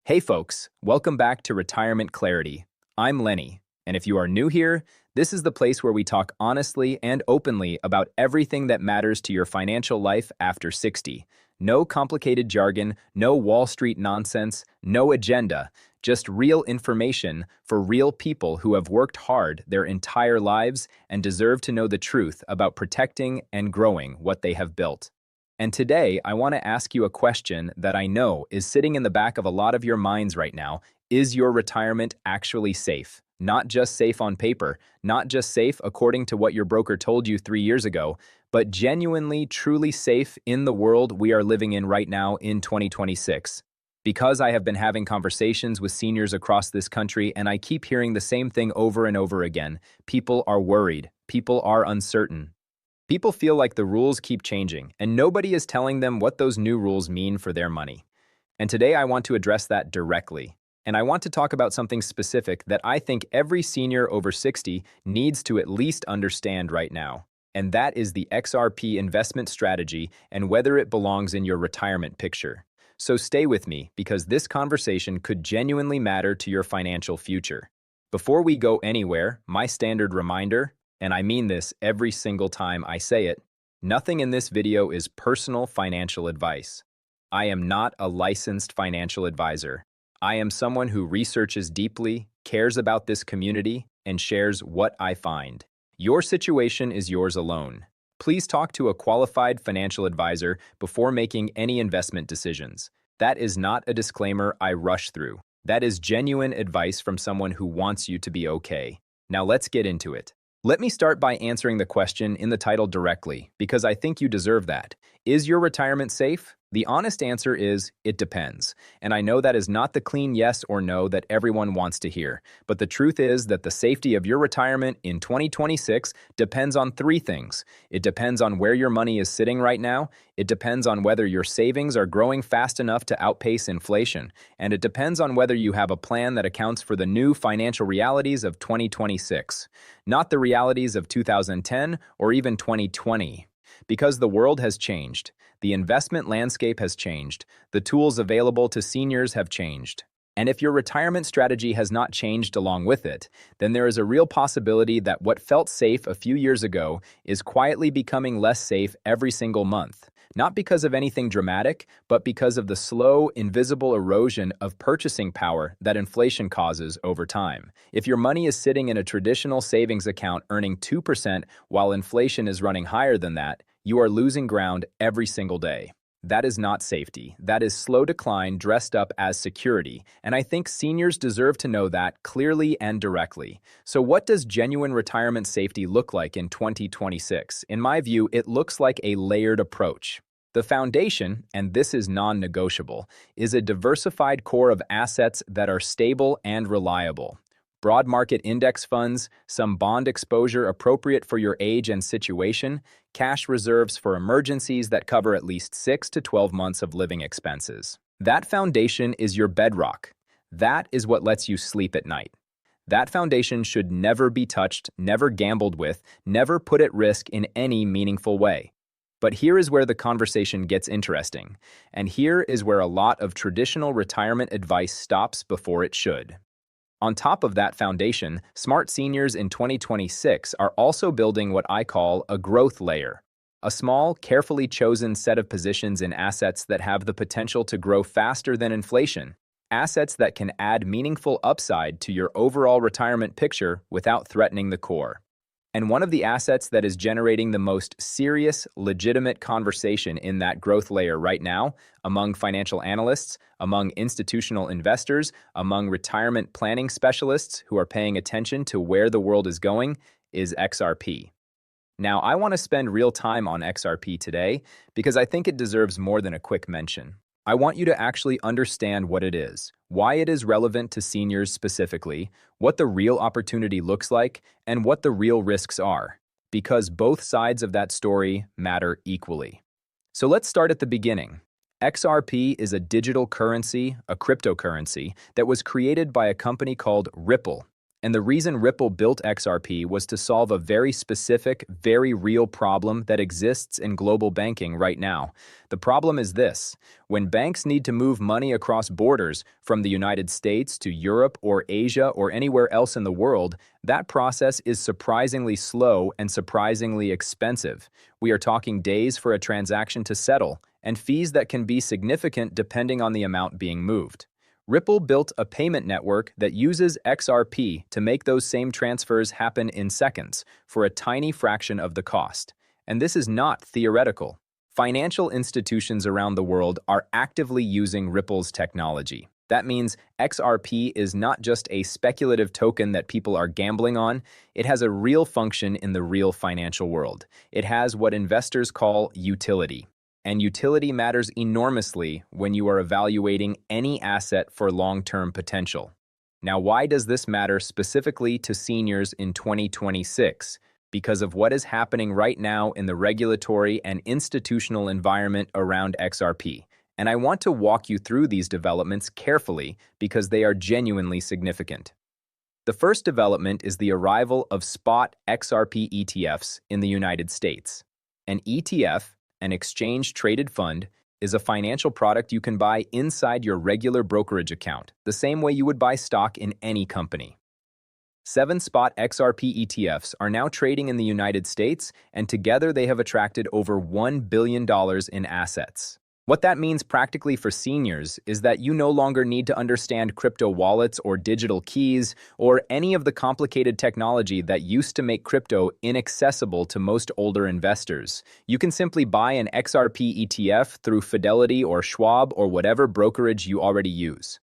Hey folks, welcome back to Retirement Clarity. I'm Lenny, and if you are new here, this is the place where we talk honestly and openly about everything that matters to your financial life after 60. No complicated jargon, no Wall Street nonsense, no agenda, just real information for real people who have worked hard their entire lives and deserve to know the truth about protecting and growing what they have built. And today, I want to ask you a question that I know is sitting in the back of a lot of your minds right now. Is your retirement actually safe? Not just safe on paper, not just safe according to what your broker told you 3 years ago, but genuinely, truly safe in the world we are living in right now in 2026. Because I have been having conversations with seniors across this country and I keep hearing the same thing over and over again, people are worried, people are uncertain. People feel like the rules keep changing, and nobody is telling them what those new rules mean for their money. And today I want to address that directly. And I want to talk about something specific that I think every senior over 60 needs to at least understand right now. And that is the XRP investment strategy and whether it belongs in your retirement picture. So stay with me, because this conversation could genuinely matter to your financial future. Before we go anywhere, my standard reminder, and I mean this every single time I say it, nothing in this video is personal financial advice. I am not a licensed financial advisor. I am someone who researches deeply, cares about this community, and shares what I find. Your situation is yours alone. Please talk to a qualified financial advisor before making any investment decisions. That is not a disclaimer I rush through. That is genuine advice from someone who wants you to be okay. Now let's get into it. Let me start by answering the question in the title directly, because I think you deserve that. Is your retirement safe? The honest answer is, it depends. And I know that is not the clean yes or no that everyone wants to hear. But the truth is that the safety of your retirement in 2026 depends on three things. It depends on where your money is sitting right now. It depends on whether your savings are growing fast enough to outpace inflation. And it depends on whether you have a plan that accounts for the new financial realities of 2026, not the realities of 2010 or even 2020. Because the world has changed, the investment landscape has changed, the tools available to seniors have changed. And if your retirement strategy has not changed along with it, then there is a real possibility that what felt safe a few years ago is quietly becoming less safe every single month. Not because of anything dramatic, but because of the slow, invisible erosion of purchasing power that inflation causes over time. If your money is sitting in a traditional savings account earning 2% while inflation is running higher than that, you are losing ground every single day. That is not safety. That is slow decline dressed up as security, and I think seniors deserve to know that clearly and directly. So what does genuine retirement safety look like in 2026? In my view, it looks like a layered approach. The foundation, and this is non-negotiable, is a diversified core of assets that are stable and reliable. Broad market index funds, some bond exposure appropriate for your age and situation, cash reserves for emergencies that cover at least 6 to 12 months of living expenses. That foundation is your bedrock. That is what lets you sleep at night. That foundation should never be touched, never gambled with, never put at risk in any meaningful way. But here is where the conversation gets interesting, and here is where a lot of traditional retirement advice stops before it should. On top of that foundation, smart seniors in 2026 are also building what I call a growth layer. A small, carefully chosen set of positions in assets that have the potential to grow faster than inflation. Assets that can add meaningful upside to your overall retirement picture without threatening the core. And one of the assets that is generating the most serious, legitimate conversation in that growth layer right now, among financial analysts, among institutional investors, among retirement planning specialists who are paying attention to where the world is going, is XRP. Now, I want to spend real time on XRP today because I think it deserves more than a quick mention. I want you to actually understand what it is, why it is relevant to seniors specifically, what the real opportunity looks like, and what the real risks are, because both sides of that story matter equally. So let's start at the beginning. XRP is a digital currency, a cryptocurrency, that was created by a company called Ripple. And the reason Ripple built XRP was to solve a very specific, very real problem that exists in global banking right now. The problem is this: when banks need to move money across borders from the United States to Europe or Asia or anywhere else in the world, that process is surprisingly slow and surprisingly expensive. We are talking days for a transaction to settle, and fees that can be significant depending on the amount being moved. Ripple built a payment network that uses XRP to make those same transfers happen in seconds for a tiny fraction of the cost. And this is not theoretical. Financial institutions around the world are actively using Ripple's technology. That means XRP is not just a speculative token that people are gambling on. It has a real function in the real financial world. It has what investors call utility. And utility matters enormously when you are evaluating any asset for long-term potential. Now, why does this matter specifically to seniors in 2026? Because of what is happening right now in the regulatory and institutional environment around XRP. And I want to walk you through these developments carefully because they are genuinely significant. The first development is the arrival of spot XRP ETFs in the United States. An ETF, an exchange-traded fund, is a financial product you can buy inside your regular brokerage account, the same way you would buy stock in any company. 7 spot XRP ETFs are now trading in the United States, and together they have attracted over $1 billion in assets. What that means practically for seniors is that you no longer need to understand crypto wallets or digital keys or any of the complicated technology that used to make crypto inaccessible to most older investors. You can simply buy an XRP ETF through Fidelity or Schwab or whatever brokerage you already use.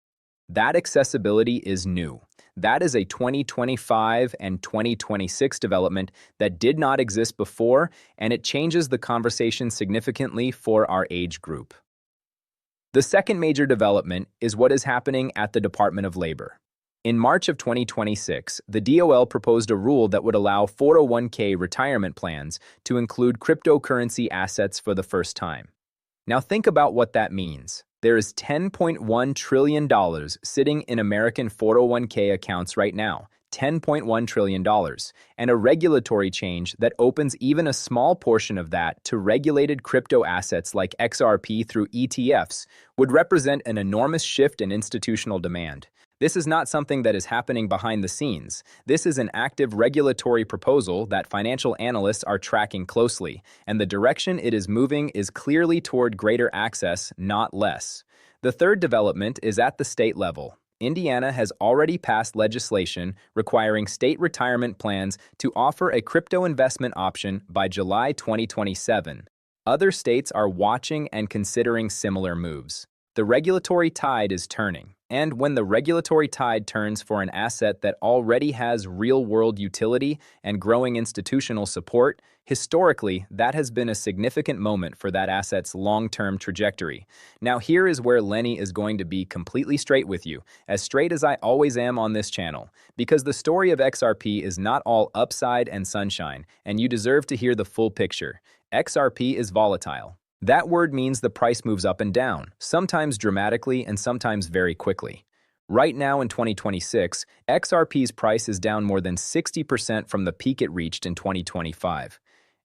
That accessibility is new. That is a 2025 and 2026 development that did not exist before, and it changes the conversation significantly for our age group. The second major development is what is happening at the Department of Labor. In March of 2026, the DOL proposed a rule that would allow 401k retirement plans to include cryptocurrency assets for the first time. Now think about what that means. There is $10.1 trillion sitting in American 401k accounts right now, $10.1 trillion, and a regulatory change that opens even a small portion of that to regulated crypto assets like XRP through ETFs would represent an enormous shift in institutional demand. This is not something that is happening behind the scenes. This is an active regulatory proposal that financial analysts are tracking closely, and the direction it is moving is clearly toward greater access, not less. The third development is at the state level. Indiana has already passed legislation requiring state retirement plans to offer a crypto investment option by July 2027. Other states are watching and considering similar moves. The regulatory tide is turning. And when the regulatory tide turns for an asset that already has real-world utility and growing institutional support, historically, that has been a significant moment for that asset's long-term trajectory. Now here is where Lenny is going to be completely straight with you, as straight as I always am on this channel, because the story of XRP is not all upside and sunshine, and you deserve to hear the full picture. XRP is volatile. That word means the price moves up and down, sometimes dramatically and sometimes very quickly. Right now in 2026, XRP's price is down more than 60% from the peak it reached in 2025.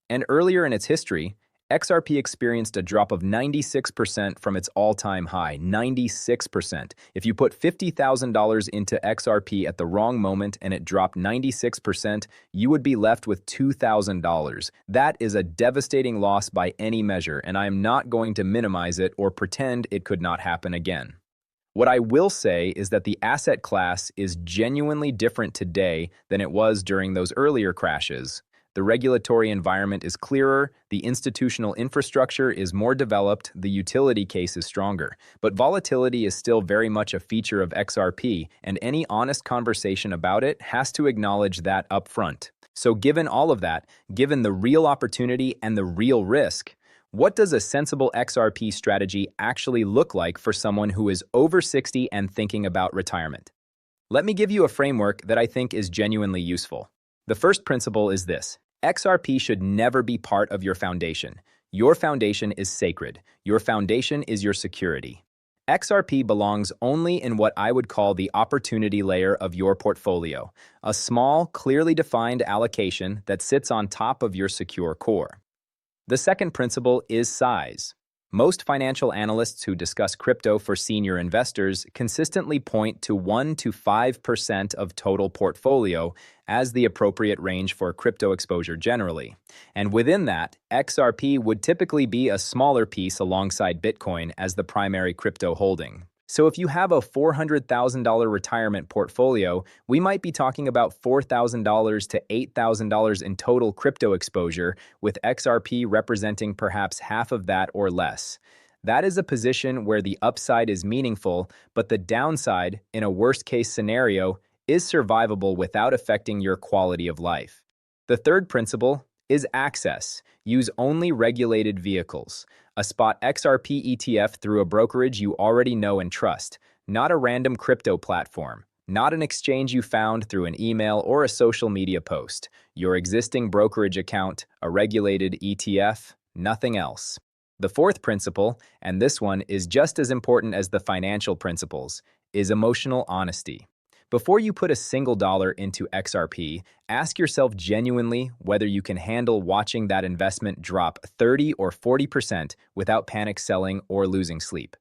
And earlier in its history, XRP experienced a drop of 96% from its all-time high, 96%. If you put $50,000 into XRP at the wrong moment and it dropped 96%, you would be left with $2,000. That is a devastating loss by any measure, and I am not going to minimize it or pretend it could not happen again. What I will say is that the asset class is genuinely different today than it was during those earlier crashes. The regulatory environment is clearer, the institutional infrastructure is more developed, the utility case is stronger. But volatility is still very much a feature of XRP, and any honest conversation about it has to acknowledge that up front. So given all of that, given the real opportunity and the real risk, what does a sensible XRP strategy actually look like for someone who is over 60 and thinking about retirement? Let me give you a framework that I think is genuinely useful. The first principle is this: XRP should never be part of your foundation. Your foundation is sacred. Your foundation is your security. XRP belongs only in what I would call the opportunity layer of your portfolio, a small, clearly defined allocation that sits on top of your secure core. The second principle is size. Most financial analysts who discuss crypto for senior investors consistently point to 1 to 5% of total portfolio as the appropriate range for crypto exposure generally. And within that, XRP would typically be a smaller piece alongside Bitcoin as the primary crypto holding. So if you have a $400,000 retirement portfolio, we might be talking about $4,000 to $8,000 in total crypto exposure, with XRP representing perhaps half of that or less. That is a position where the upside is meaningful, but the downside, in a worst-case scenario, is survivable without affecting your quality of life. The third principle is access. Use only regulated vehicles. A spot XRP ETF through a brokerage you already know and trust, not a random crypto platform, not an exchange you found through an email or a social media post. Your existing brokerage account, a regulated ETF, nothing else. The fourth principle, and this one is just as important as the financial principles, is emotional honesty. Before you put a single dollar into XRP, ask yourself genuinely whether you can handle watching that investment drop 30 or 40% without panic selling or losing sleep.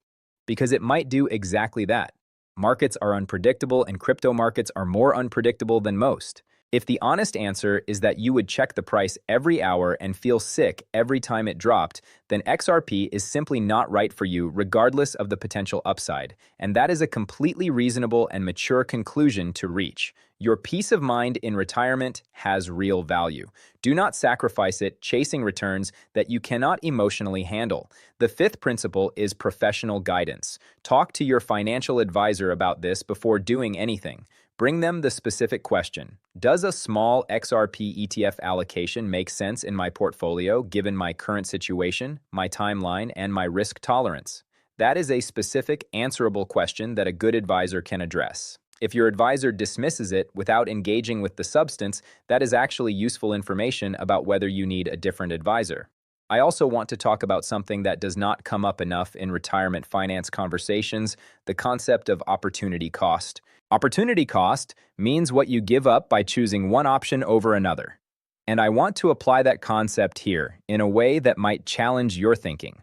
Because it might do exactly that. Markets are unpredictable and crypto markets are more unpredictable than most. If the honest answer is that you would check the price every hour and feel sick every time it dropped, then XRP is simply not right for you regardless of the potential upside. And that is a completely reasonable and mature conclusion to reach. Your peace of mind in retirement has real value. Do not sacrifice it chasing returns that you cannot emotionally handle. The fifth principle is professional guidance. Talk to your financial advisor about this before doing anything. Bring them the specific question. Does a small XRP ETF allocation make sense in my portfolio given my current situation, my timeline, and my risk tolerance? That is a specific, answerable question that a good advisor can address. If your advisor dismisses it without engaging with the substance, that is actually useful information about whether you need a different advisor. I also want to talk about something that does not come up enough in retirement finance conversations, the concept of opportunity cost. Opportunity cost means what you give up by choosing one option over another. And I want to apply that concept here in a way that might challenge your thinking.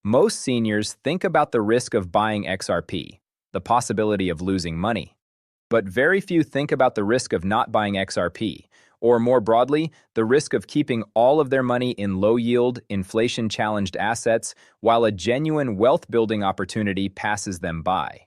Most seniors think about the risk of buying XRP, the possibility of losing money. But very few think about the risk of not buying XRP, or more broadly, the risk of keeping all of their money in low-yield, inflation-challenged assets while a genuine wealth-building opportunity passes them by.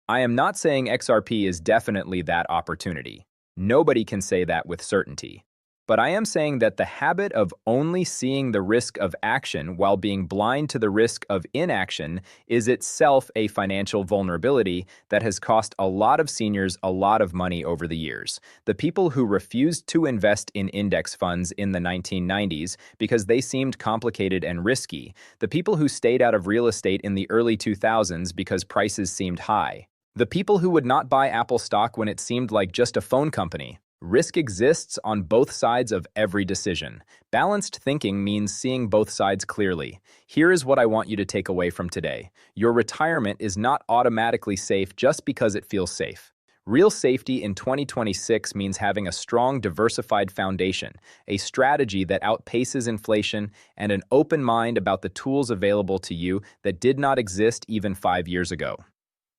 I am not saying XRP is definitely that opportunity. Nobody can say that with certainty. But I am saying that the habit of only seeing the risk of action while being blind to the risk of inaction is itself a financial vulnerability that has cost a lot of seniors a lot of money over the years. The people who refused to invest in index funds in the 1990s because they seemed complicated and risky. The people who stayed out of real estate in the early 2000s because prices seemed high. The people who would not buy Apple stock when it seemed like just a phone company. Risk exists on both sides of every decision. Balanced thinking means seeing both sides clearly. Here is what I want you to take away from today. Your retirement is not automatically safe just because it feels safe. Real safety in 2026 means having a strong, diversified foundation, a strategy that outpaces inflation, and an open mind about the tools available to you that did not exist even 5 years ago.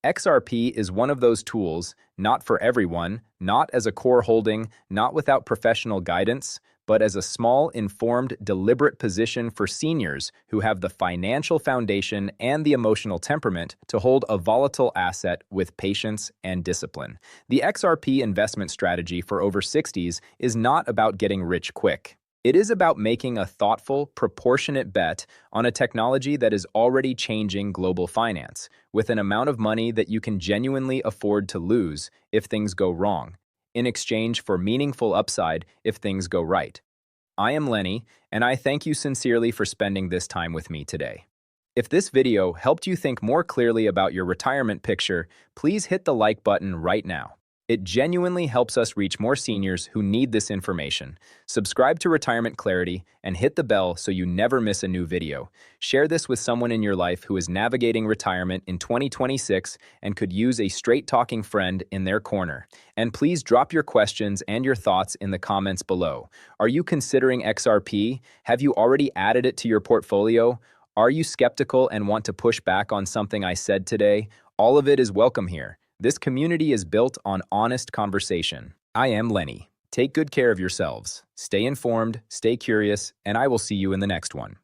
XRP is one of those tools, not for everyone, not as a core holding, not without professional guidance, but as a small, informed, deliberate position for seniors who have the financial foundation and the emotional temperament to hold a volatile asset with patience and discipline. The XRP investment strategy for over 60s is not about getting rich quick. It is about making a thoughtful, proportionate bet on a technology that is already changing global finance, with an amount of money that you can genuinely afford to lose if things go wrong, in exchange for meaningful upside if things go right. I am Lenny, and I thank you sincerely for spending this time with me today. If this video helped you think more clearly about your retirement picture, please hit the like button right now. It genuinely helps us reach more seniors who need this information. Subscribe to Retirement Clarity and hit the bell so you never miss a new video. Share this with someone in your life who is navigating retirement in 2026 and could use a straight-talking friend in their corner. And please drop your questions and your thoughts in the comments below. Are you considering XRP? Have you already added it to your portfolio? Are you skeptical and want to push back on something I said today? All of it is welcome here. This community is built on honest conversation. I am Lenny. Take good care of yourselves. Stay informed, stay curious, and I will see you in the next one.